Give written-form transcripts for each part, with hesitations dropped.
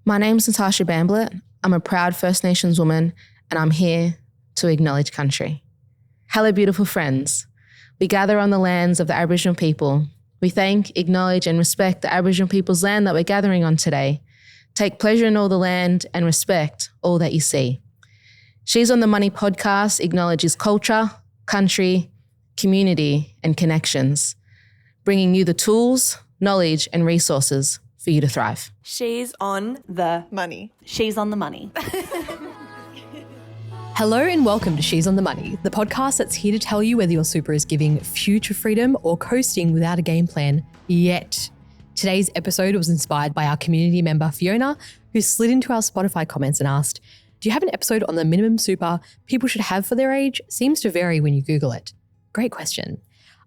My name's Natasha Bamblett. I'm a proud First Nations woman and I'm here to acknowledge country. Hello, beautiful friends. We gather on the lands of the Aboriginal people. We thank, acknowledge and respect the Aboriginal people's land that we're gathering on today. Take pleasure in all the land and respect all that you see. She's on the Money podcast acknowledges culture, country, community and connections, bringing you the tools, knowledge and resources for you to thrive. She's on the Money. She's on the money. Hello and welcome to She's on the Money, the podcast that's here to tell you whether your super is giving future freedom or coasting without a game plan yet. Today's episode was inspired by our community member Fiona, who slid into our Spotify comments and asked, do you have an episode on the minimum super people should have for their age? Seems to vary when you Google it. Great question.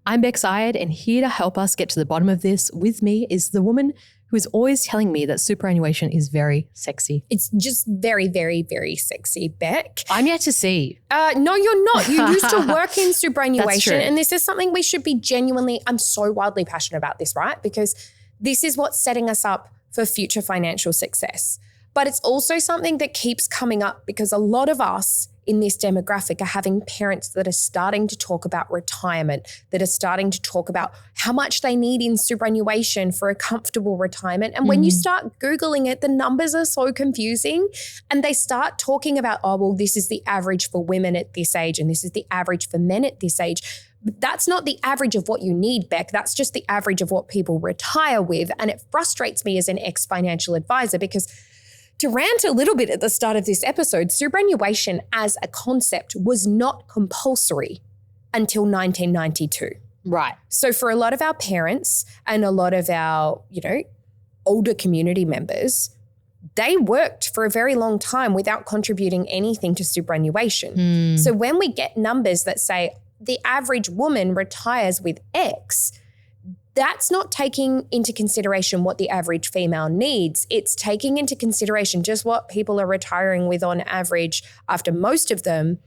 I'm Beck Syed, and here to help us get to the bottom of this with me is the woman who is always telling me that superannuation is very sexy. It's just very, very, very sexy, Beck. I'm yet to see. No, you're not. You used to work in superannuation, true. and this is something we should be genuinely, I'm so wildly passionate about this, right? Because this is what's setting us up for future financial success. But it's also something that keeps coming up because a lot of us in this demographic are having parents that are starting to talk about retirement, that are starting to talk about how much they need in superannuation for a comfortable retirement. And when you start Googling it, the numbers are so confusing and they start talking about, oh, well, this is the average for women at this age and this is the average for men at this age. But that's not the average of what you need, Beck. That's just the average of what people retire with. And it frustrates me as an ex-financial advisor because to rant a little bit at the start of this episode, superannuation as a concept was not compulsory until 1992. Right. So for a lot of our parents and a lot of our, older community members, they worked for a very long time without contributing anything to superannuation. So when we get numbers that say the average woman retires with X, that's not taking into consideration what the average female needs. It's taking into consideration just what people are retiring with on average after most of them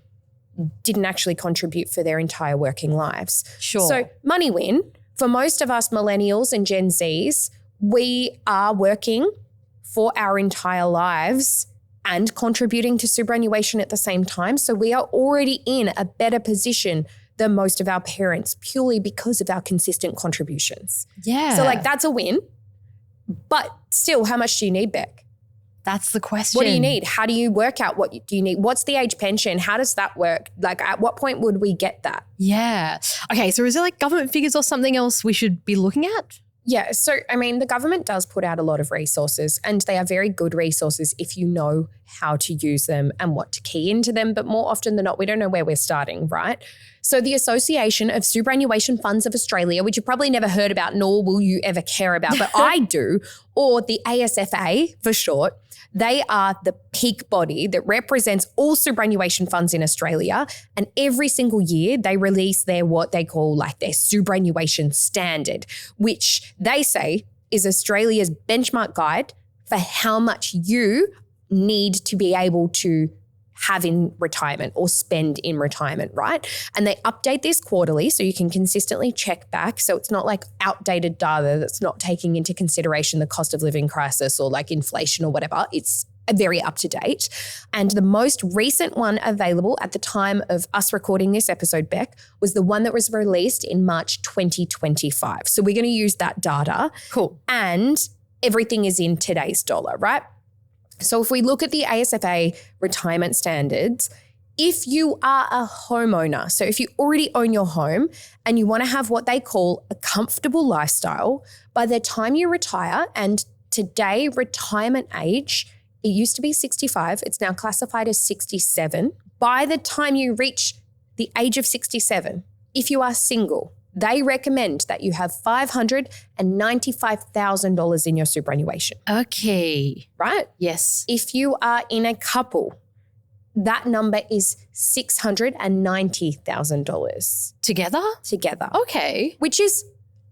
didn't actually contribute for their entire working lives. Sure. So money win. For most of us millennials and Gen Zs, we are working for our entire lives and contributing to superannuation at the same time. So we are already in a better position than most of our parents purely because of our consistent contributions. Yeah. So that's a win. But still, how much do you need, Beck? That's the question. What do you need? How do you work out what do you need? What's the age pension? How does that work? At what point would we get that? Yeah. Okay, so is there government figures or something else we should be looking at? Yeah. So, the government does put out a lot of resources and they are very good resources if you know how to use them and what to key into them. But more often than not, we don't know where we're starting, right? So the Association of Superannuation Funds of Australia, which you've probably never heard about, nor will you ever care about, but I do, or the ASFA for short, they are the peak body that represents all superannuation funds in Australia. And every single year they release their what they call their superannuation standard, which they say is Australia's benchmark guide for how much you need to be able to have in retirement or spend in retirement, right? And they update this quarterly so you can consistently check back. So it's not outdated data that's not taking into consideration the cost of living crisis or inflation or whatever. It's very up to date. And the most recent one available at the time of us recording this episode, Beck, was the one that was released in March 2025. So we're going to use that data. Cool. And everything is in today's dollar, right? So if we look at the ASFA retirement standards, if you are a homeowner, so if you already own your home and you want to have what they call a comfortable lifestyle, by the time you retire, and today retirement age, it used to be 65, it's now classified as 67. By the time you reach the age of 67, if you are single, they recommend that you have $595,000 in your superannuation. Okay. Right? Yes. If you are in a couple, that number is $690,000. Together? Okay. Which is,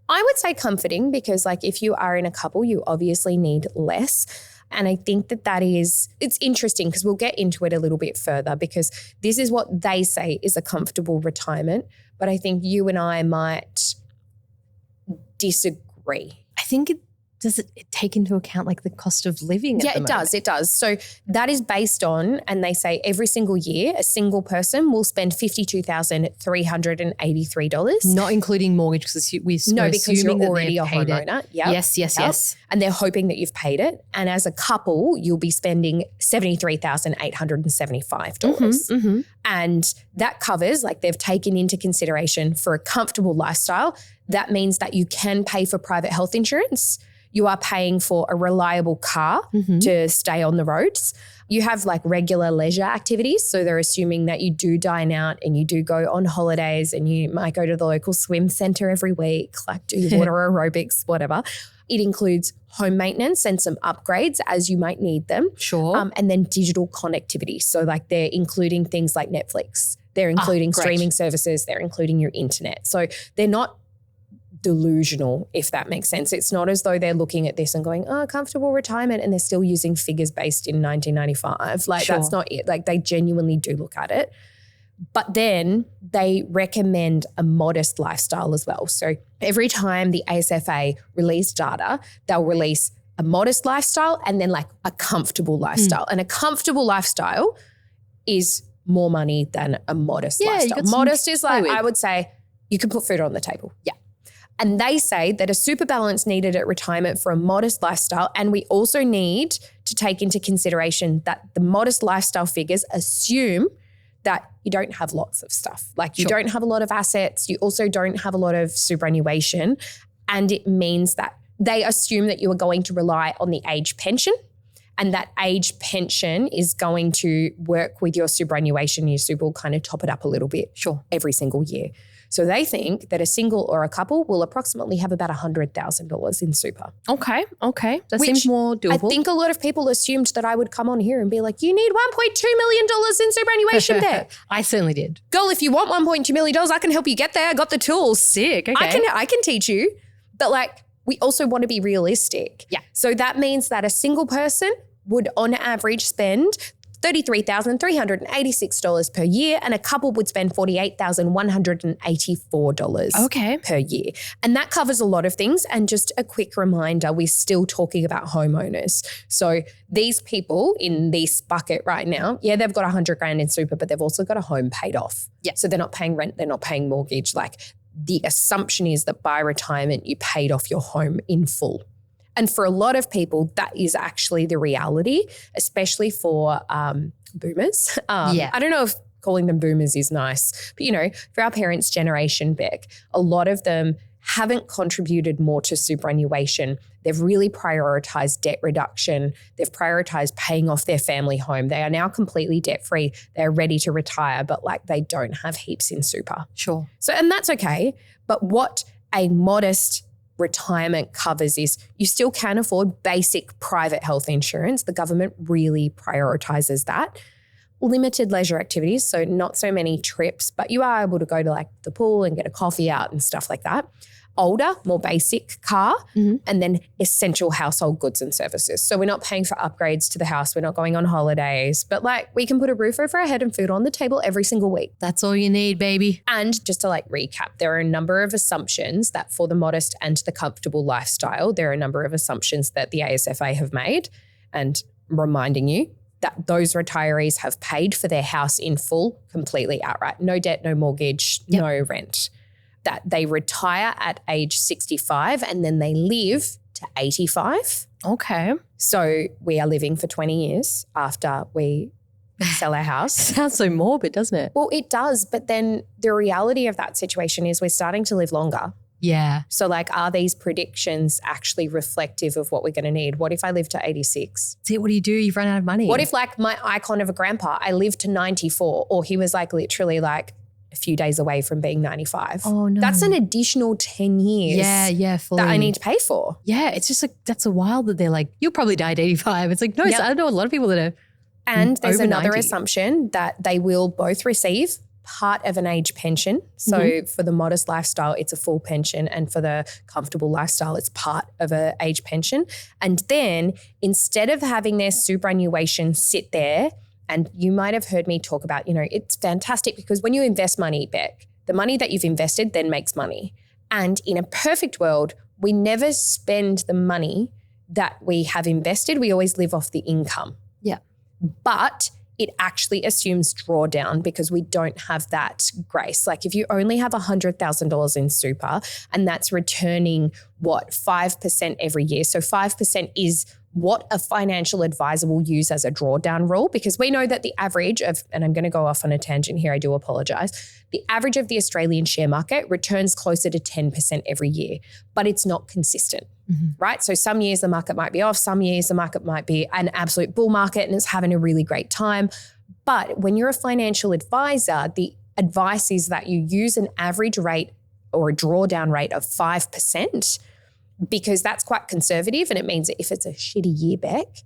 I would say, comforting because if you are in a couple, you obviously need less. And I think it's interesting because we'll get into it a little bit further because this is what they say is a comfortable retirement. But I think you and I might disagree. I think does it take into account like the cost of living? Yeah, it does. So that is based on, and they say every single year, a single person will spend $52,383. Not including mortgage because because you're already a homeowner. Yep. Yes. And they're hoping that you've paid it. And as a couple, you'll be spending $73,875. And that covers, like they've taken into consideration for a comfortable lifestyle. That means that you can pay for private health insurance. You are paying for a reliable car to stay on the roads. You have like regular leisure activities. So they're assuming that you do dine out and you do go on holidays and you might go to the local swim center every week, like do your water aerobics, whatever. It includes home maintenance and some upgrades as you might need them. Sure. And then digital connectivity. So like they're including things like Netflix. They're including streaming services. They're including your internet. So they're not delusional, if that makes sense. It's not as though they're looking at this and going, oh, comfortable retirement, and they're still using figures based in 1995. Like that's not it. Like they genuinely do look at it. But then they recommend a modest lifestyle as well. So every time the ASFA release data, they'll release a modest lifestyle and then like a comfortable lifestyle. And a comfortable lifestyle is more money than a modest lifestyle. Modest is like, I would say you can put food on the table. Yeah. And they say that a super balance needed at retirement for a modest lifestyle. And we also need to take into consideration that the modest lifestyle figures assume that you don't have lots of stuff. Like you don't have a lot of assets. You also don't have a lot of superannuation. And it means that they assume that you are going to rely on the age pension, and that age pension is going to work with your superannuation. Your super will kind of top it up a little bit every single year. So they think that a single or a couple will approximately have about $100,000 in super. Okay. That seems more doable. I think a lot of people assumed that I would come on here and be like, you need $1.2 million in superannuation there. I certainly did. Girl, if you want $1.2 million, I can help you get there. I got the tools. Sick. Okay. I can teach you. But like, we also want to be realistic. Yeah. So that means that a single person would on average spend $33,386 per year, and a couple would spend $48,184 per year. And that covers a lot of things. And just a quick reminder, we're still talking about homeowners. So these people in this bucket right now, they've got $100,000 in super, but they've also got a home paid off. Yeah. So they're not paying rent, they're not paying mortgage. Like the assumption is that by retirement, you paid off your home in full. And for a lot of people, that is actually the reality, especially for boomers. I don't know if calling them boomers is nice, but, for our parents' generation, Beck, a lot of them haven't contributed more to superannuation. They've really prioritized debt reduction. They've prioritized paying off their family home. They are now completely debt-free. They're ready to retire, but they don't have heaps in super. Sure. So, and that's okay. But what a modest retirement covers is you still can afford basic private health insurance. The government really prioritizes that. Limited leisure activities, so not so many trips, but you are able to go to the pool and get a coffee out and stuff like that. Older, more basic car, and then essential household goods and services. So we're not paying for upgrades to the house. We're not going on holidays, but we can put a roof over our head and food on the table every single week. That's all you need, baby. And just to recap, there are a number of assumptions that for the modest and the comfortable lifestyle, there are a number of assumptions that the ASFA have made, and reminding you that those retirees have paid for their house in full, completely outright. No debt, no mortgage, no rent. That they retire at age 65 and then they live to 85. Okay. So we are living for 20 years after we sell our house. Sounds so morbid, doesn't it? Well, it does. But then the reality of that situation is we're starting to live longer. Yeah. So are these predictions actually reflective of what we're going to need? What if I live to 86? See, what do? You've run out of money. What if my icon of a grandpa, I lived to 94, or he was literally a few days away from being 95. Oh, no. That's an additional 10 years fully. that I need to pay for. Yeah, it's just that's a wild that they're you'll probably die at 85. It's no, I don't know a lot of people that are And there's another 90. assumption that they will both receive part of an age pension. So for the modest lifestyle, it's a full pension, and for the comfortable lifestyle, it's part of an age pension. And then instead of having their superannuation sit there, and you might have heard me talk about, it's fantastic because when you invest money, Beck, the money that you've invested then makes money. And in a perfect world, we never spend the money that we have invested. We always live off the income. Yeah. But it actually assumes drawdown because we don't have that grace. Like if you only have $100,000 in super and that's returning 5% every year. So 5% is what a financial advisor will use as a drawdown rule, because we know that the average of, and I'm going to go off on a tangent here, I do apologize, the average of the Australian share market returns closer to 10% every year, but it's not consistent, right? So some years the market might be off, some years the market might be an absolute bull market and it's having a really great time. But when you're a financial advisor, the advice is that you use an average rate or a drawdown rate of 5%, because that's quite conservative, and it means that if it's a shitty year, Beck,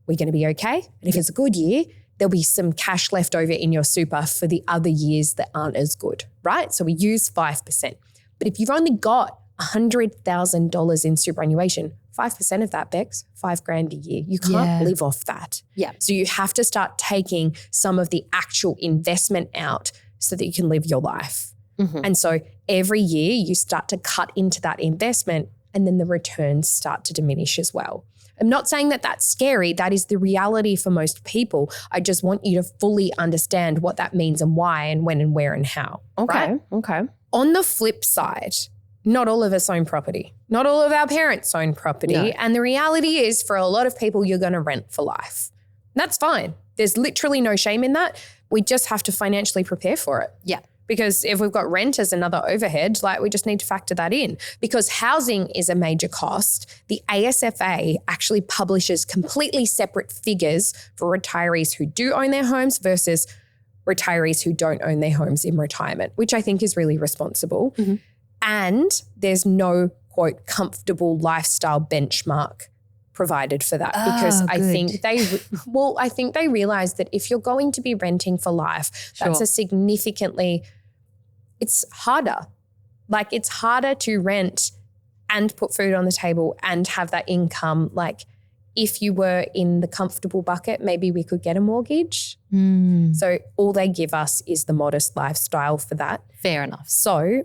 we're going to be okay. And if it's a good year, there'll be some cash left over in your super for the other years that aren't as good, right? So we use 5%. But if you've only got $100,000 in superannuation, 5% of that, Bex, $5,000 a year. You can't live off that. Yeah. So you have to start taking some of the actual investment out so that you can live your life. And so every year you start to cut into that investment, and then the returns start to diminish as well. I'm not saying that that's scary. That is the reality for most people. I just want you to fully understand what that means and why and when and where and how. Okay. Right? Okay. On the flip side, not all of us own property. Not all of our parents own property. No. And the reality is for a lot of people, you're going to rent for life. That's fine. There's literally no shame in that. We just have to financially prepare for it. Yeah. Because if we've got rent as another overhead, like we just need to factor that in. Because housing is a major cost. The ASFA actually publishes completely separate figures for retirees who do own their homes versus retirees who don't own their homes in retirement, which I think is really responsible. And there's no, quote, comfortable lifestyle benchmark provided for that, because I think they realize that if you're going to be renting for life, that's a significantly, it's harder. Like it's harder to rent and put food on the table and have that income. Like if you were in the comfortable bucket, maybe we could get a mortgage. So all they give us is the modest lifestyle for that. Fair enough. So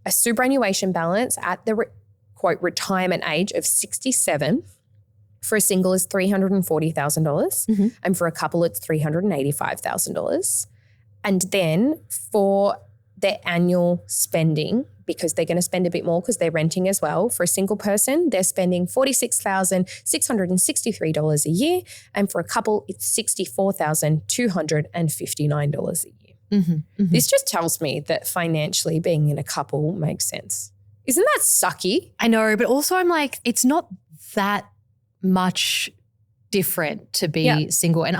a superannuation balance at the quote retirement age of 67 for a single is $340,000 and for a couple it's $385,000. And then for their annual spending, because they're going to spend a bit more because they're renting as well, for a single person, they're spending $46,663 a year, and for a couple it's $64,259 a year. This just tells me that financially being in a couple makes sense. Isn't that sucky? I know, but also I'm like, it's not that much different to be single. And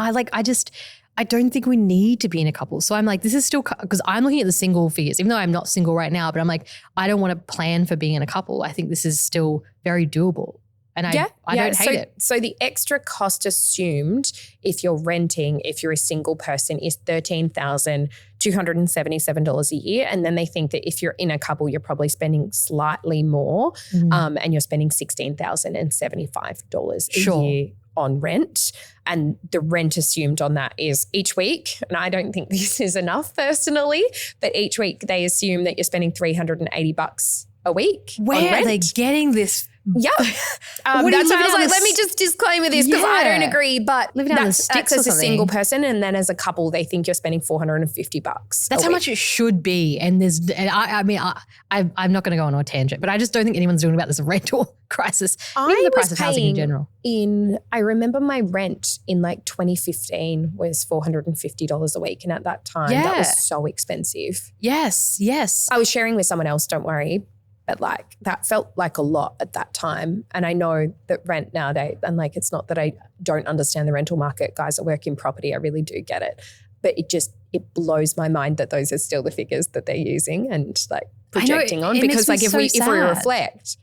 I don't think we need to be in a couple. So I'm like, this is still, because I'm looking at the single figures, even though I'm not single right now, but I'm like, I don't want to plan for being in a couple. I think this is still very doable. And I don't hate it. So the extra cost assumed if you're renting, if you're a single person, is $13,277 a year. And then they think that if you're in a couple, you're probably spending slightly more and you're spending $16,075 a year on rent. And the rent assumed on that is each week, and I don't think this is enough personally, but each week they assume that you're spending $380 a week. Where are they getting this? Yeah. That's why I was like, let me just disclaimer this because I don't agree, but that's as a single person, and then as a couple, they think you're spending $450. That's how much it should be. And I'm not going to go on a tangent, but I just don't think anyone's doing about this rental crisis. Even the price of housing in general. I remember my rent in like 2015 was $450 a week. And at that time, that was so expensive. Yes. I was sharing with someone else, don't worry. But like that felt like a lot at that time. And I know that rent nowadays, and like it's not that I don't understand the rental market, guys that work in property, I really do get it. But it blows my mind that those are still the figures that they're using and like projecting on. Because like if we reflect,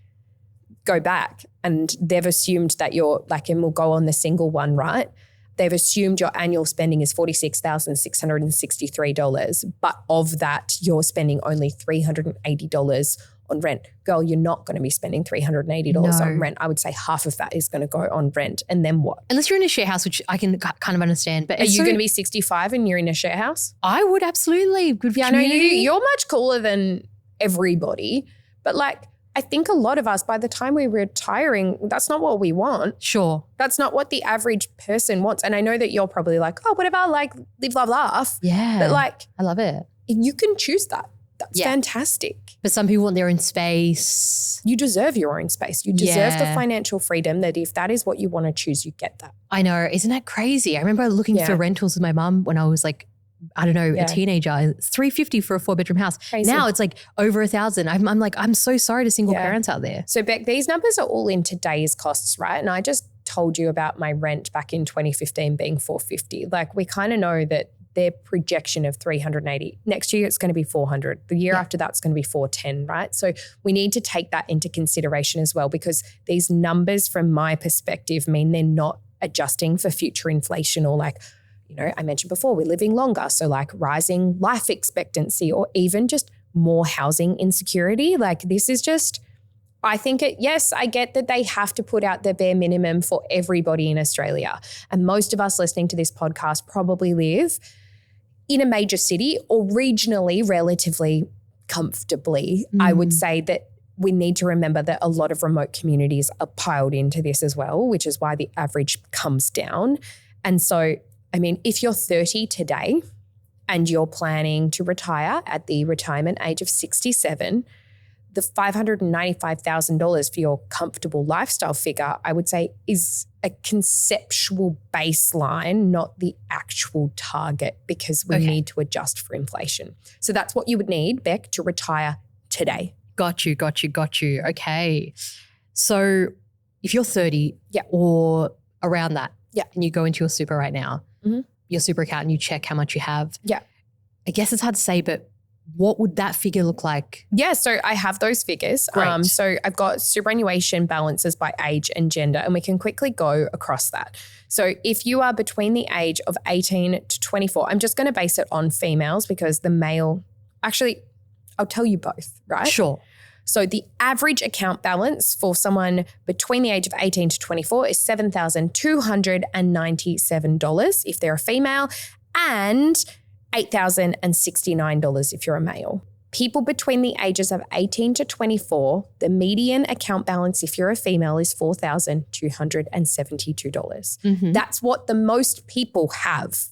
go back and they've assumed that you're like, and we'll go on the single one, right? They've assumed your annual spending is $46,663, but of that you're spending only $380 on rent. Girl, you're not going to be spending $380 on rent. I would say half of that is going to go on rent. And then what? Unless you're in a share house, which I can kind of understand. But are you going to be 65 and you're in a share house? I would absolutely. Good I know you're much cooler than everybody. But like I think a lot of us, by the time we're retiring, that's not what we want. Sure. That's not what the average person wants. And I know that you're probably like, oh, whatever, like live, love, laugh. Yeah. But like, I love it. you can choose that. That's Yeah. fantastic. But some people want their own space. You deserve your own space. You deserve the Yeah. financial freedom that if that is what you want to choose, you get that. I know. Isn't that crazy? I remember looking Yeah. for rentals with my mum when I was like, I don't know, Yeah. a teenager. It's $350 for a 4-bedroom house. Crazy. Now it's like over $1,000. I'm like, I'm so sorry to single Yeah. parents out there. So Beck, these numbers are all in today's costs, right? And I just told you about my rent back in 2015 being $450. Like we kind of know that their projection of $380. Next year it's going to be $400. The year after that's going to be $410, right? So we need to take that into consideration as well, because these numbers from my perspective mean they're not adjusting for future inflation or like, you know, I mentioned before, we're living longer. So like rising life expectancy or even just more housing insecurity. Like this is just, I think yes, I get that they have to put out the bare minimum for everybody in Australia. And most of us listening to this podcast probably live in a major city or regionally relatively comfortably. I would say that we need to remember that a lot of remote communities are piled into this as well, which is why the average comes down. And so, I mean, if you're 30 today and you're planning to retire at the retirement age of 67, the $595,000 for your comfortable lifestyle figure, I would say, is a conceptual baseline, not the actual target, because we need to adjust for inflation. So that's what you would need, Beck, to retire today. Got you. Okay. So if you're 30 or around that and you go into your super right now, your super account and you check how much you have. Yeah. I guess it's hard to say, but what would that figure look like? Yeah, so I have those figures. Great. So I've got superannuation balances by age and gender, and we can quickly go across that. So if you are between the age of 18 to 24, I'm just going to base it on females because the male, actually, I'll tell you both, right? Sure. So the average account balance for someone between the age of 18 to 24 is $7,297 if they're a female and $8,069 if you're a male. People between the ages of 18 to 24, the median account balance if you're a female is $4,272. That's what the most people have.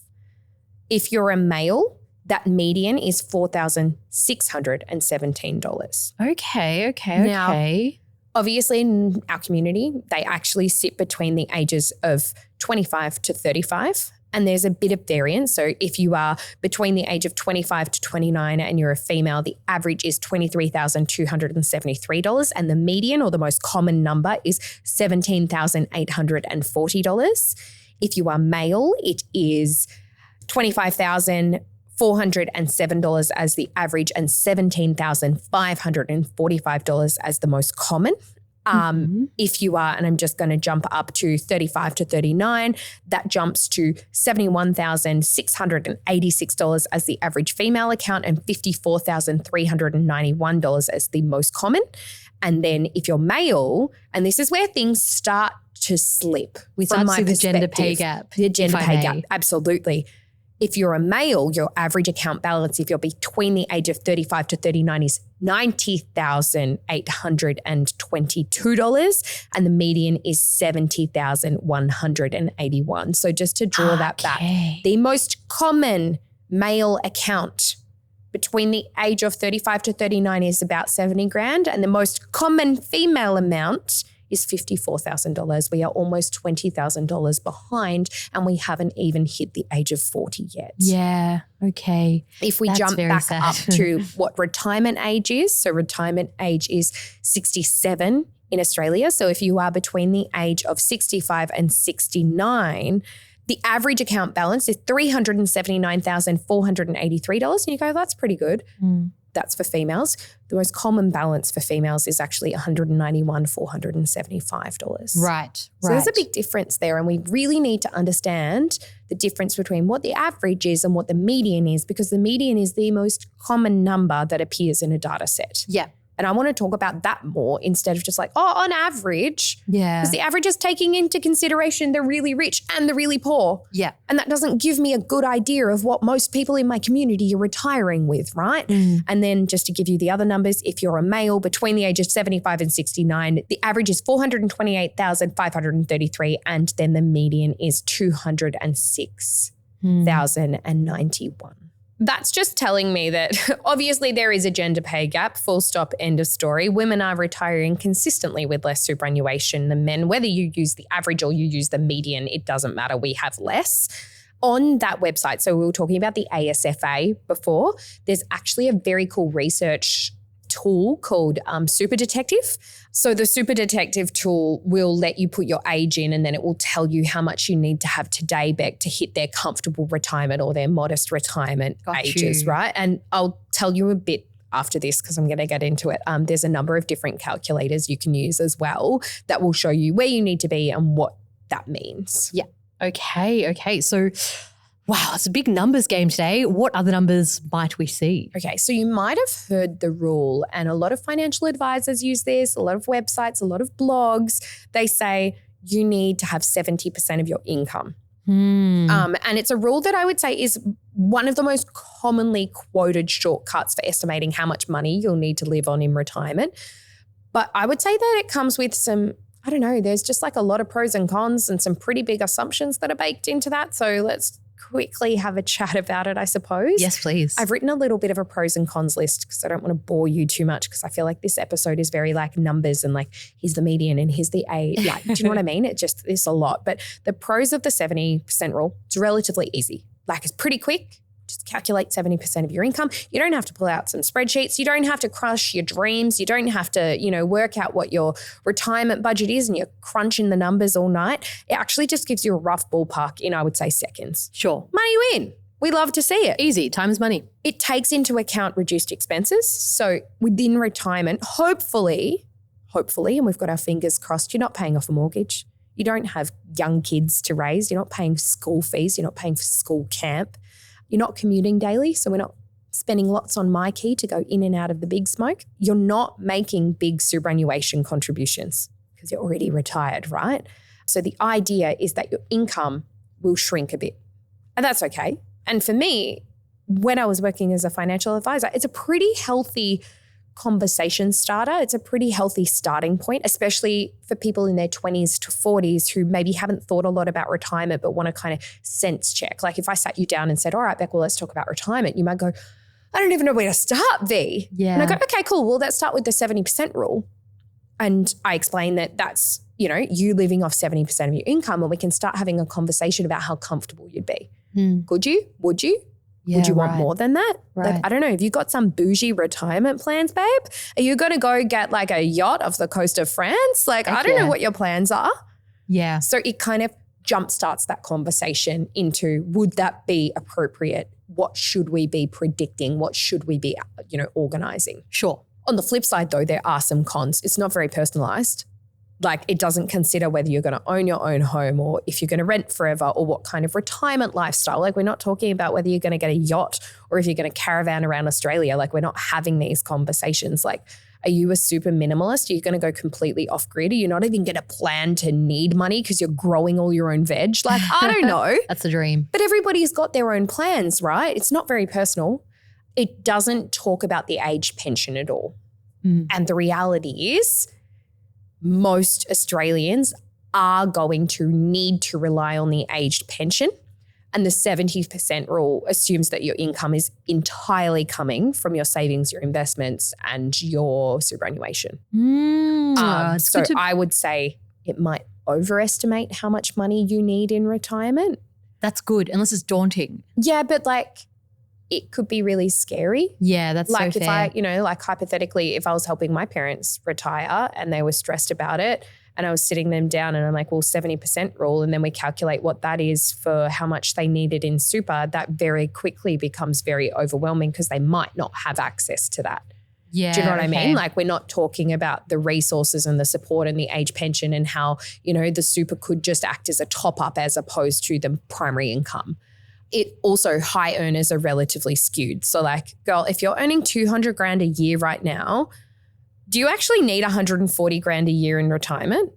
If you're a male, that median is $4,617. Okay. Now, obviously in our community, they actually sit between the ages of 25 to 35. And there's a bit of variance. So if you are between the age of 25 to 29 and you're a female, the average is $23,273 and the median or the most common number is $17,840. If you are male, it is $25,407 as the average and $17,545 as the most common. If you are, and I'm just going to jump up to 35 to 39, that jumps to $71,686 as the average female account and $54,391 as the most common. And then if you're male, and this is where things start to slip. We start to see the gender pay gap. The gender if I pay may. gap, absolutely. If you're a male, your average account balance, if you're between the age of 35 to 39 is $90,822 and the median is $70,181. So just to draw that back, the most common male account between the age of 35 to 39 is about 70 grand and the most common female amount is $54,000. We are almost $20,000 behind and we haven't even hit the age of 40 yet. Yeah. Okay. If we That's jump very back sad. up to what retirement age is, so retirement age is 67 in Australia. So if you are between the age of 65 and 69, the average account balance is $379,483. And you go, that's pretty good. That's for females. The most common balance for females is actually $191,475. Right. So there's a big difference there, and we really need to understand the difference between what the average is and what the median is, because the median is the most common number that appears in a data set. Yeah. And I want to talk about that more instead of just like, oh, on average. Yeah. Because the average is taking into consideration the really rich and the really poor. Yeah. And that doesn't give me a good idea of what most people in my community are retiring with, right? And then just to give you the other numbers, if you're a male between the ages of 75 and 69, the average is 428,533 and then the median is 206,091. That's just telling me that obviously there is a gender pay gap, full stop, end of story. Women are retiring consistently with less superannuation than men. Whether you use the average or you use the median, it doesn't matter. We have less. On that website, so we were talking about the ASFA before, there's actually a very cool research tool called Super Detective. So the Super Detective tool will let you put your age in and then it will tell you how much you need to have today, Beck, to hit their comfortable retirement or their modest retirement ages, right? And I'll tell you a bit after this because I'm going to get into it. There's a number of different calculators you can use as well that will show you where you need to be and what that means. Yeah. Okay. So, wow, it's a big numbers game today. What other numbers might we see? Okay, so you might have heard the rule, and a lot of financial advisors use this, a lot of websites, a lot of blogs. They say you need to have 70% of your income. And it's a rule that I would say is one of the most commonly quoted shortcuts for estimating how much money you'll need to live on in retirement. But I would say that it comes with some, I don't know, there's just like a lot of pros and cons and some pretty big assumptions that are baked into that. So let's quickly have a chat about it, I suppose. Yes, please. I've written a little bit of a pros and cons list because I don't want to bore you too much because I feel like this episode is very like numbers and like here's the median and here's the age. Like, do you know what I mean? It's a lot. But the pros of the 70% rule, it's relatively easy. Like it's pretty quick. Just calculate 70% of your income. You don't have to pull out some spreadsheets. You don't have to crush your dreams. You don't have to, work out what your retirement budget is and you're crunching the numbers all night. It actually just gives you a rough ballpark in, I would say, seconds. Sure. Money win. We love to see it. Easy. Time is money. It takes into account reduced expenses. So within retirement, hopefully, and we've got our fingers crossed, you're not paying off a mortgage. You don't have young kids to raise. You're not paying school fees. You're not paying for school camp. You're not commuting daily, so we're not spending lots on my key to go in and out of the big smoke. You're not making big superannuation contributions because you're already retired, right? So the idea is that your income will shrink a bit, and that's okay. And for me, when I was working as a financial advisor, it's a pretty healthy conversation starter. It's a pretty healthy starting point, especially for people in their 20s to 40s who maybe haven't thought a lot about retirement but want to kind of sense check. Like if I sat you down and said, all right, Beck, well, let's talk about retirement, you might go, I don't even know where to start, V. Yeah. And I go, okay, cool. Well, let's start with the 70% rule. And I explain that that's, you living off 70% of your income and we can start having a conversation about how comfortable you'd be. Could you? Would you? Yeah, would you want more than that? Right. Like, I don't know. Have you got some bougie retirement plans, babe? Are you going to go get like a yacht off the coast of France? Like, I don't know what your plans are. Yeah. So it kind of jumpstarts that conversation into, would that be appropriate? What should we be predicting? What should we be, organizing? Sure. On the flip side though, there are some cons. It's not very personalized. Like it doesn't consider whether you're going to own your own home or if you're going to rent forever or what kind of retirement lifestyle. Like we're not talking about whether you're going to get a yacht or if you're going to caravan around Australia. Like we're not having these conversations. Like, are you a super minimalist? Are you going to go completely off grid? Are you not even going to plan to need money because you're growing all your own veg? Like, I don't know. That's the dream. But everybody's got their own plans, right? It's not very personal. It doesn't talk about the age pension at all. And the reality is, most Australians are going to need to rely on the aged pension. And the 70% rule assumes that your income is entirely coming from your savings, your investments, and your superannuation. So I would say it might overestimate how much money you need in retirement. That's good, unless it's daunting. Yeah, but like it could be really scary. Yeah, that's like so if fair. like hypothetically, if I was helping my parents retire and they were stressed about it and I was sitting them down and I'm like, well, 70% rule, and then we calculate what that is for how much they needed in super, that very quickly becomes very overwhelming because they might not have access to that. Yeah. Do you know what I mean? Like we're not talking about the resources and the support and the age pension and how, the super could just act as a top up as opposed to the primary income. It also, high earners are relatively skewed. So like, girl, if you're earning 200 grand a year right now, do you actually need 140 grand a year in retirement?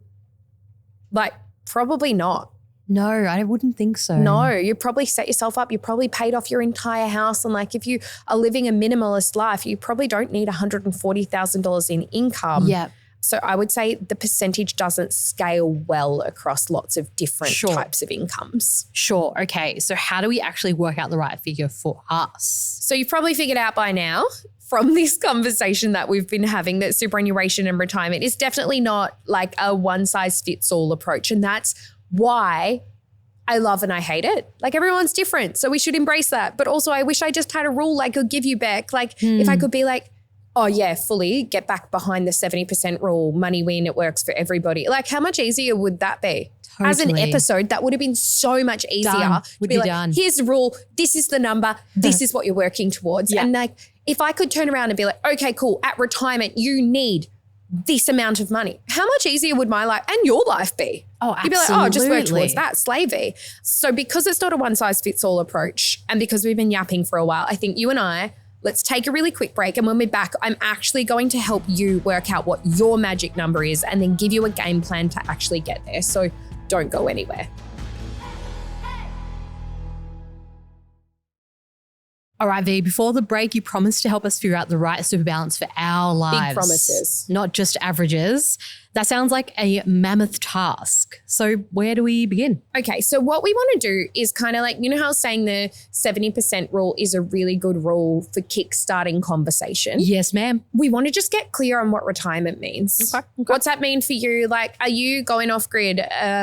Like, probably not. No, I wouldn't think so. No, you probably set yourself up. You probably paid off your entire house. And like, if you are living a minimalist life, you probably don't need $140,000 in income. Yeah. So I would say the percentage doesn't scale well across lots of different Sure. types of incomes. Sure. Okay. So how do we actually work out the right figure for us? So you've probably figured out by now from this conversation that we've been having that superannuation and retirement is definitely not like a one size fits all approach. And that's why I love and I hate it. Like, everyone's different. So we should embrace that. But also I wish I just had a rule I could give you back. Like if I could be like, oh yeah, fully get back behind the 70% rule, money win, it works for everybody. Like, how much easier would that be? As an Totally. episode, that would have been so much easier. Done. To Would be be like, done. here's the rule, this is the number, this is what you're working towards. Yeah. And like, if I could turn around and be like, okay, cool, at retirement, you need this amount of money. How much easier would my life and your life be? Oh, You'd be like, oh, just work absolutely. towards that, slavey. So because it's not a one size fits all approach and because we've been yapping for a while, I think you and I, let's take a really quick break. And when we're back, I'm actually going to help you work out what your magic number is and then give you a game plan to actually get there. So don't go anywhere. All right, V, before the break, you promised to help us figure out the right super balance for our lives. promises. Not just averages. That sounds like a mammoth task. So where do we begin? Okay, so what we want to do is kind of like, you know how I was saying the 70% rule is a really good rule for kickstarting conversation? Yes, ma'am. We want to just get clear on what retirement means. Okay. What's that mean for you? Like, are you going off grid?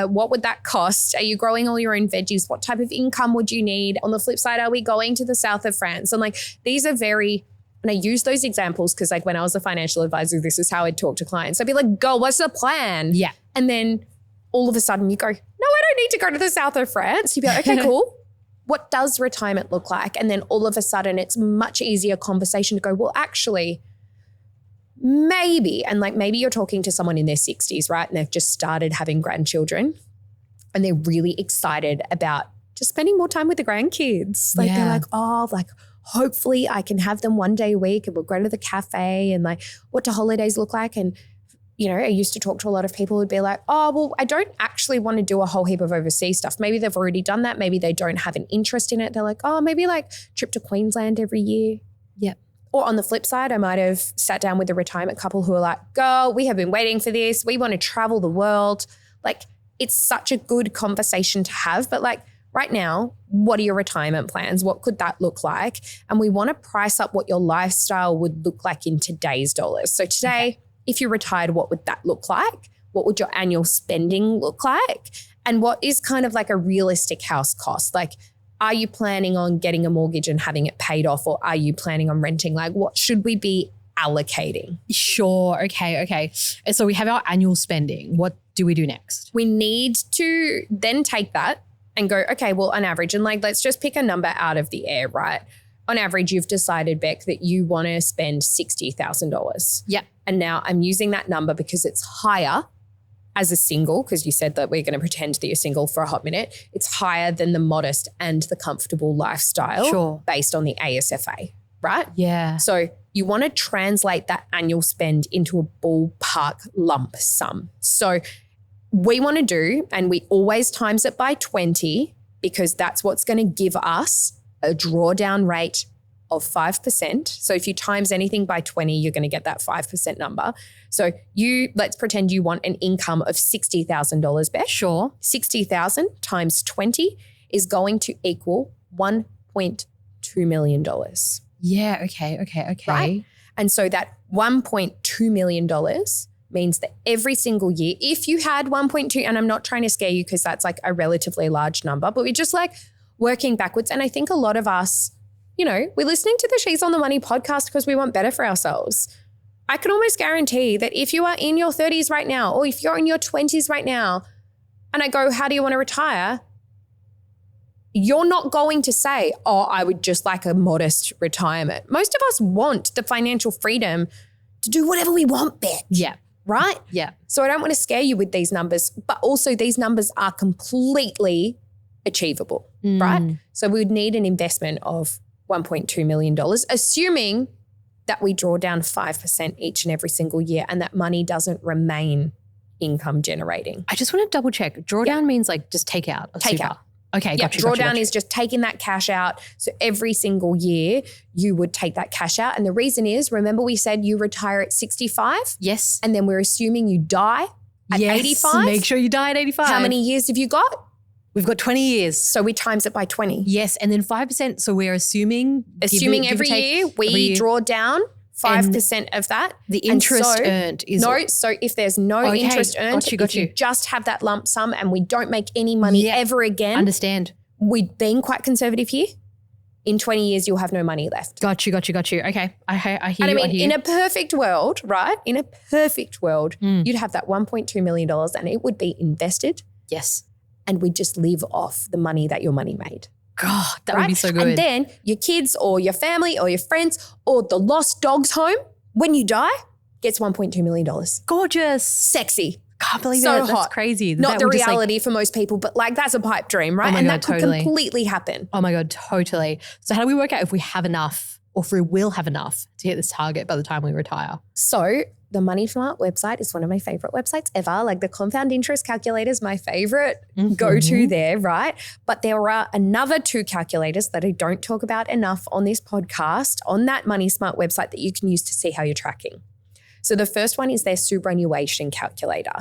What would that cost? Are you growing all your own veggies? What type of income would you need? On the flip side, are we going to the south of France? And like, these are very, and I use those examples because like when I was a financial advisor, this is how I'd talk to clients. I'd be like, go, what's the plan? Yeah. And then all of a sudden you go, no, I don't need to go to the south of France. You'd be like, okay, cool. What does retirement look like? And then all of a sudden it's much easier conversation to go, well, actually, maybe, and like maybe you're talking to someone in their 60s, right? And they've just started having grandchildren and they're really excited about just spending more time with the grandkids. Like they're like, oh, like hopefully I can have them one day a week and we'll go to the cafe and like, what do holidays look like? And, you know, I used to talk to a lot of people who'd be like, oh, well, I don't actually want to do a whole heap of overseas stuff. Maybe they've already done that. Maybe they don't have an interest in it. They're like, oh, maybe like trip to Queensland every year. Yep. Or on the flip side, I might have sat down with a retirement couple who are like, girl, we have been waiting for this. We want to travel the world. Like, it's such a good conversation to have. But like right now, what are your retirement plans? What could that look like? And we want to price up what your lifestyle would look like in today's dollars. So today, if you're retired, what would that look like? What would your annual spending look like? And what is kind of like a realistic house cost? Like, are you planning on getting a mortgage and having it paid off, or are you planning on renting? Like, what should we be allocating? Sure. Okay. And so we have our annual spending. What do we do next? We need to then take that and go, okay, well, on average, and like, let's just pick a number out of the air, right? On average, you've decided, Beck, that you want to spend $60,000. Yep. And now I'm using that number because it's higher as a single, because you said that we're going to pretend that you're single for a hot minute. It's higher than the modest and the comfortable lifestyle based on the ASFA, right? Yeah. So you want to translate that annual spend into a ballpark lump sum. So we want to do, and we always times it by 20 because that's what's going to give us a drawdown rate of 5%. So if you times anything by 20, you're going to get that 5% number. So let's pretend you want an income of $60,000, Beth. Sure. 60,000 times 20 is going to equal $1.2 million. Yeah. Okay. Right? And so that $1.2 million means that every single year, if you had 1.2, and I'm not trying to scare you because that's like a relatively large number, but we're just like working backwards. And I think a lot of us, you know, we're listening to the She's on the Money podcast because we want better for ourselves. I can almost guarantee that if you are in your 30s right now, or if you're in your 20s right now, and I go, how do you want to retire? You're not going to say, oh, I would just like a modest retirement. Most of us want the financial freedom to do whatever we want, Beck. Yeah. Right? Yeah. So I don't want to scare you with these numbers, but also these numbers are completely achievable, right? So we would need an investment of $1.2 million, assuming that we draw down 5% each and every single year, and that money doesn't remain income generating. I just want to double check. Drawdown means like just take out. Take super. out. Okay, Yeah, gotcha. drawdown is just taking that cash out. So every single year you would take that cash out. And the reason is, remember we said you retire at 65? Yes. And then we're assuming you die at Yes, 85? Make sure you die at 85. How many years have you got? We've got 20 years. So we times it by 20. Yes, and then 5%. So we're assuming Every year we draw down 5% of that. The interest earned is so if there's no interest earned, got if you just have that lump sum and we don't make any money ever again, understand. We're being quite conservative here. In 20 years, you'll have no money left. Got you. Okay, I hear and you. I mean, in a perfect world, right? In a perfect world, you'd have that $1.2 million and it would be invested. Yes. And we'd just live off the money that your money made. God, that would be so good. And then your kids or your family or your friends or the lost dog's home, when you die, gets $1.2 million. Gorgeous. Sexy. Can't believe So that. That's hot. crazy. Not That the would just, reality for most people, but like that's a pipe dream, right? Oh my and God, that could totally. completely happen. Oh my God, totally. So how do we work out if we have enough or if we will have enough to hit this target by the time we retire? So the Money Smart website is one of my favorite websites ever. Like the compound interest calculator is my favorite go-to there, right? But there are another two calculators that I don't talk about enough on this podcast on that Money Smart website that you can use to see how you're tracking. So the first one is their superannuation calculator.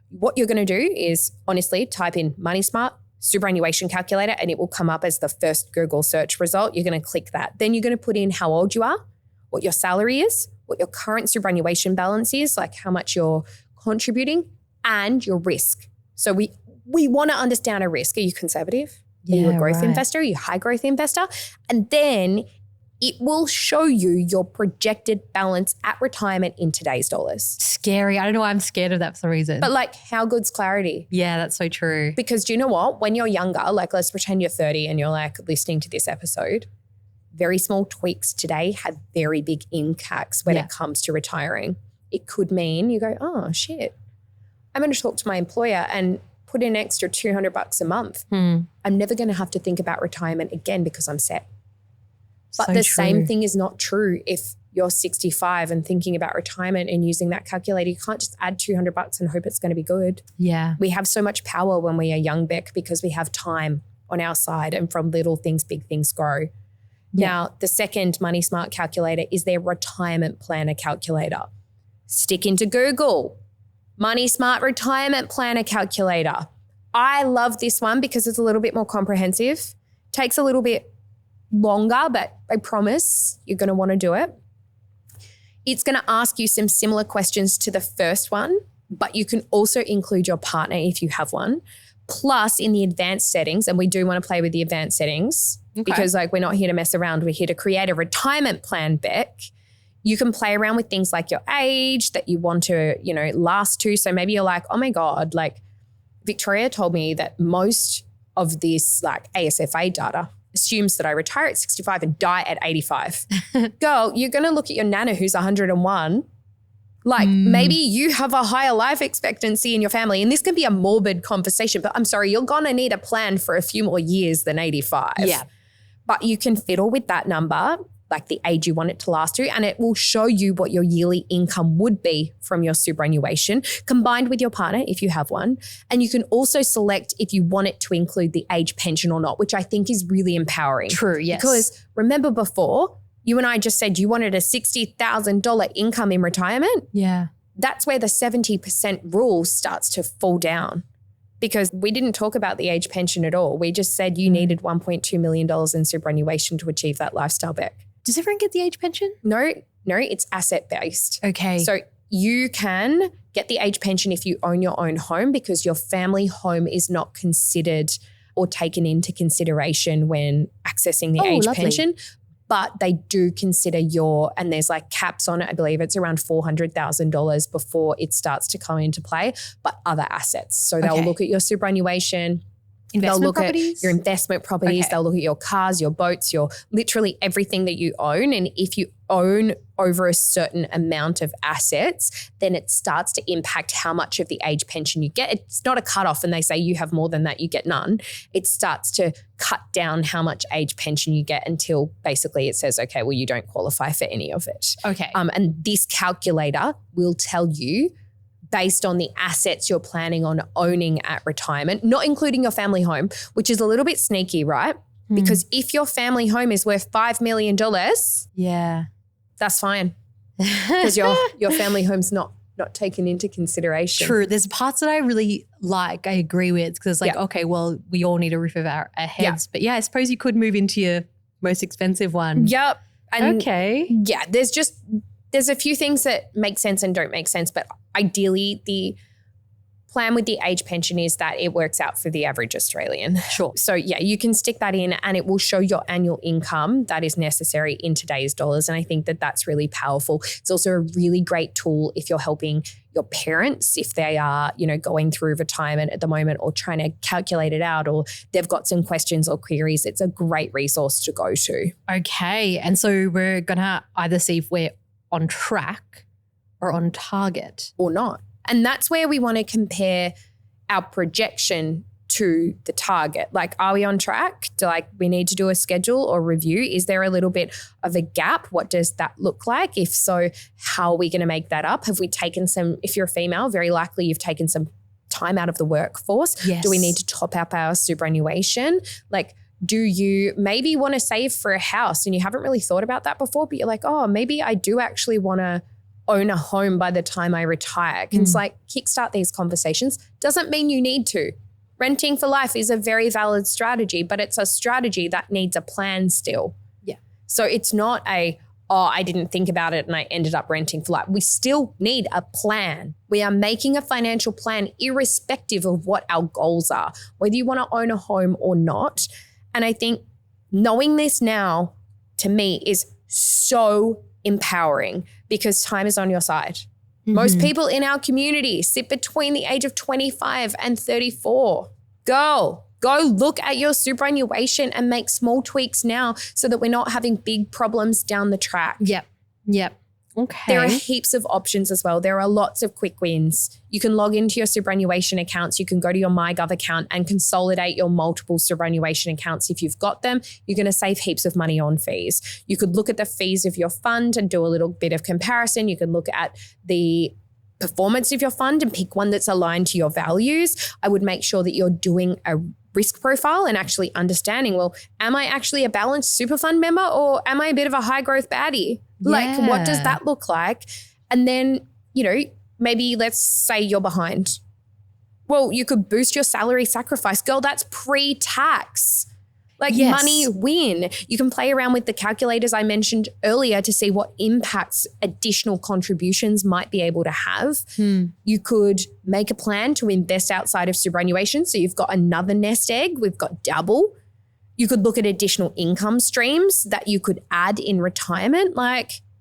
What you're going to do is honestly type in Money Smart superannuation calculator and it will come up as the first Google search result. You're going to click that. Then you're going to put in how old you are, what your salary is, what your current superannuation balance is, like how much you're contributing, and your risk. So we want to understand a risk. Are you conservative? Are you a growth investor? Are you a high growth investor? And then it will show you your projected balance at retirement in today's dollars. Scary. I don't know why I'm scared of that for some reason. But like, how good's clarity? Yeah, that's so true. Because do you know what? When you're younger, like let's pretend you're 30 and you're like listening to this episode, very small tweaks today have very big impacts when it comes to retiring. It could mean you go, oh shit, I'm going to talk to my employer and put in an extra $200 a month. I'm never going to have to think about retirement again because I'm set. But the same thing is not true if you're 65 and thinking about retirement and using that calculator. You can't just add $200 and hope it's going to be good. Yeah. We have so much power when we are young, Beck, because we have time on our side, and from little things, big things grow. Yeah. Now, the second Money Smart calculator is their retirement planner calculator. Stick into Google, Money Smart retirement planner calculator. I love this one because it's a little bit more comprehensive. Takes a little bit longer, but I promise you're going to want to do it. It's going to ask you some similar questions to the first one, but you can also include your partner if you have one. Plus in the advanced settings, and we do want to play with the advanced settings because like we're not here to mess around. We're here to create a retirement plan, Beck. You can play around with things like your age that you want to, last to. So maybe you're like, oh my God, like Victoria told me that most of this like ASFA data assumes that I retire at 65 and die at 85. Girl, you're going to look at your nana who's 101. Like maybe you have a higher life expectancy in your family, and this can be a morbid conversation, but I'm sorry, you're going to need a plan for a few more years than 85. Yeah. But you can fiddle with that number, like the age you want it to last to, and it will show you what your yearly income would be from your superannuation combined with your partner if you have one. And you can also select if you want it to include the age pension or not, which I think is really empowering. True, yes. Because remember before, you and I just said you wanted a $60,000 income in retirement. Yeah. That's where the 70% rule starts to fall down, because we didn't talk about the age pension at all. We just said you needed $1.2 million in superannuation to achieve that lifestyle, Beck. Does everyone get the age pension? No, it's asset-based. Okay. So you can get the age pension if you own your own home, because your family home is not considered or taken into consideration when accessing the age pension. But they do consider and there's like caps on it. I believe it's around $400,000 before it starts to come into play, but other assets. So they'll look at your superannuation, Investment They'll look properties? at your investment properties. Okay. They'll look at your cars, your boats, your literally everything that you own. And if you own over a certain amount of assets, then it starts to impact how much of the age pension you get. It's not a cutoff and they say you have more than that, you get none. It starts to cut down how much age pension you get until basically it says, okay, well, you don't qualify for any of it. Okay. And this calculator will tell you based on the assets you're planning on owning at retirement, not including your family home, which is a little bit sneaky, right? Because if your family home is worth $5 million, Yeah. that's fine because your family home's not taken into consideration. True. There's parts that I really like, I agree with, because it's like, okay, well, we all need a roof over our heads. But yeah, I suppose you could move into your most expensive one. Yep. And Okay. yeah, there's a few things that make sense and don't make sense, but ideally the plan with the age pension is that it works out for the average Australian. Sure. So yeah, you can stick that in and it will show your annual income that is necessary in today's dollars. And I think that that's really powerful. It's also a really great tool if you're helping your parents, if they are, going through retirement at the moment or trying to calculate it out or they've got some questions or queries. It's a great resource to go to. Okay. And so we're going to either see if we're on track or on target. Or not. And that's where we want to compare our projection to the target. Like, are we on track? We need to do a schedule or review? Is there a little bit of a gap? What does that look like? If so, how are we going to make that up? Have we taken if you're a female, very likely you've taken some time out of the workforce. Yes. Do we need to top up our superannuation? Do you maybe want to save for a house and you haven't really thought about that before, but you're like, oh, maybe I do actually want to own a home by the time I retire. It's kickstart these conversations. Doesn't mean you need to. Renting for life is a very valid strategy, but it's a strategy that needs a plan still. Yeah. So it's not I didn't think about it and I ended up renting for life. We still need a plan. We are making a financial plan irrespective of what our goals are, whether you want to own a home or not. And I think knowing this now, to me, is so empowering because time is on your side. Most people in our community sit between the age of 25 and 34. Go look at your superannuation and make small tweaks now so that we're not having big problems down the track. Yep. Okay. There are heaps of options as well. There are lots of quick wins. You can log into your superannuation accounts. You can go to your MyGov account and consolidate your multiple superannuation accounts. If you've got them, you're going to save heaps of money on fees. You could look at the fees of your fund and do a little bit of comparison. You can look at the performance of your fund and pick one that's aligned to your values. I would make sure that you're doing a risk profile and actually understanding, well, am I actually a balanced super fund member or am I a bit of a high growth baddie? What does that look like? And then, maybe let's say you're behind. Well, you could boost your salary sacrifice. Girl, that's pre-tax. Money win. You can play around with the calculators I mentioned earlier to see what impacts additional contributions might be able to have. You could make a plan to invest outside of superannuation. So you've got another nest egg. We've got double. You could look at additional income streams that you could add in retirement.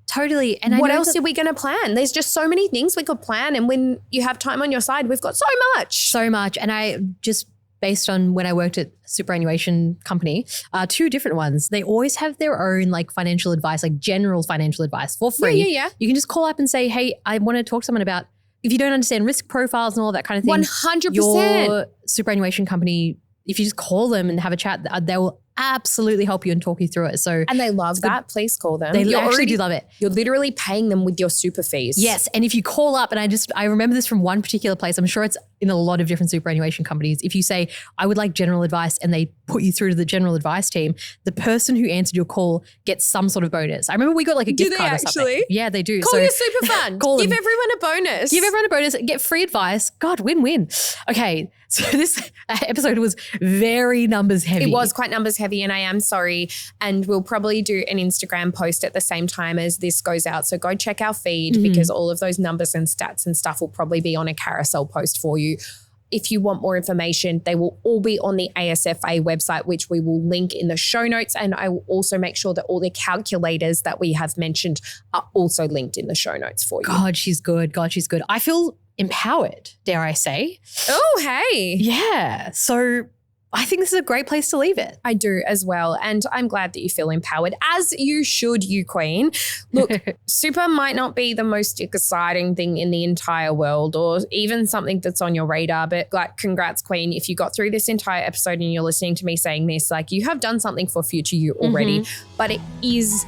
Totally. And what else are we going to plan? There's just so many things we could plan. And when you have time on your side, we've got so much. So much. And I just, based on when I worked at superannuation company, 2 different ones. They always have their own financial advice, general financial advice for free. Yeah. You can just call up and say, hey, I want to talk to someone about, if you don't understand risk profiles and all that kind of thing. 100%. Your superannuation company, if you just call them and have a chat, they will absolutely help you and talk you through it. So, and they love that. Please call them. They actually do love it. You're literally paying them with your super fees. Yes. And if you call up, and I remember this from one particular place, I'm sure it's in a lot of different superannuation companies. If you say, I would like general advice, and they put you through to the general advice team, the person who answered your call gets some sort of bonus. I remember we got a gift card or something. Yeah, they do. Call your super fund. Give everyone a bonus. Give everyone a bonus. Get free advice. God, win-win. Okay. So this episode was very numbers heavy. It was quite numbers heavy, and I am sorry. And we'll probably do an Instagram post at the same time as this goes out. So go check our feed because all of those numbers and stats and stuff will probably be on a carousel post for you. If you want more information, they will all be on the ASFA website, which we will link in the show notes. And I will also make sure that all the calculators that we have mentioned are also linked in the show notes for you. God, she's good. I feel empowered, dare I say. Oh, hey. Yeah. So I think this is a great place to leave it. I do as well. And I'm glad that you feel empowered, as you should, you queen. Look, super might not be the most exciting thing in the entire world or even something that's on your radar, but like, congrats, queen. If you got through this entire episode and you're listening to me saying this, like, you have done something for future you already, but it is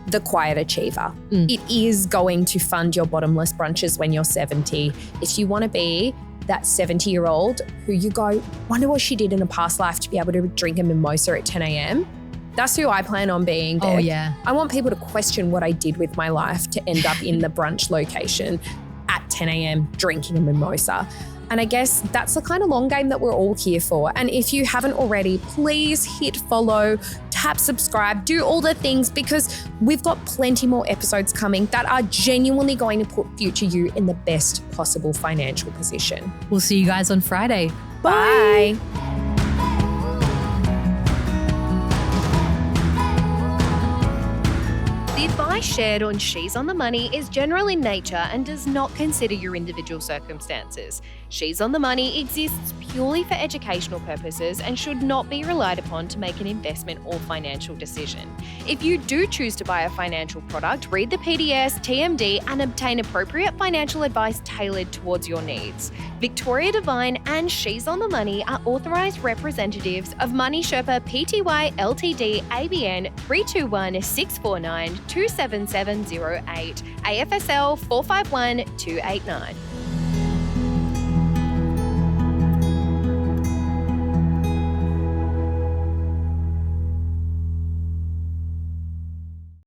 the quiet achiever. It is going to fund your bottomless brunches when you're 70. If you want to be that 70-year-old who you go, wonder what she did in a past life to be able to drink a mimosa at 10 a.m. That's who I plan on being. Oh, yeah. I want people to question what I did with my life to end up in the brunch location at 10 a.m. drinking a mimosa. And I guess that's the kind of long game that we're all here for. And if you haven't already, please hit follow, tap subscribe, do all the things, because we've got plenty more episodes coming that are genuinely going to put future you in the best possible financial position. We'll see you guys on Friday. Bye. The advice shared on She's on the Money is general in nature and does not consider your individual circumstances. She's on the Money exists purely for educational purposes and should not be relied upon to make an investment or financial decision. If you do choose to buy a financial product, read the PDS, TMD and obtain appropriate financial advice tailored towards your needs. Victoria Devine and She's on the Money are authorised representatives of Money Sherpa Pty Ltd ABN 321 649 27708 AFSL 451289.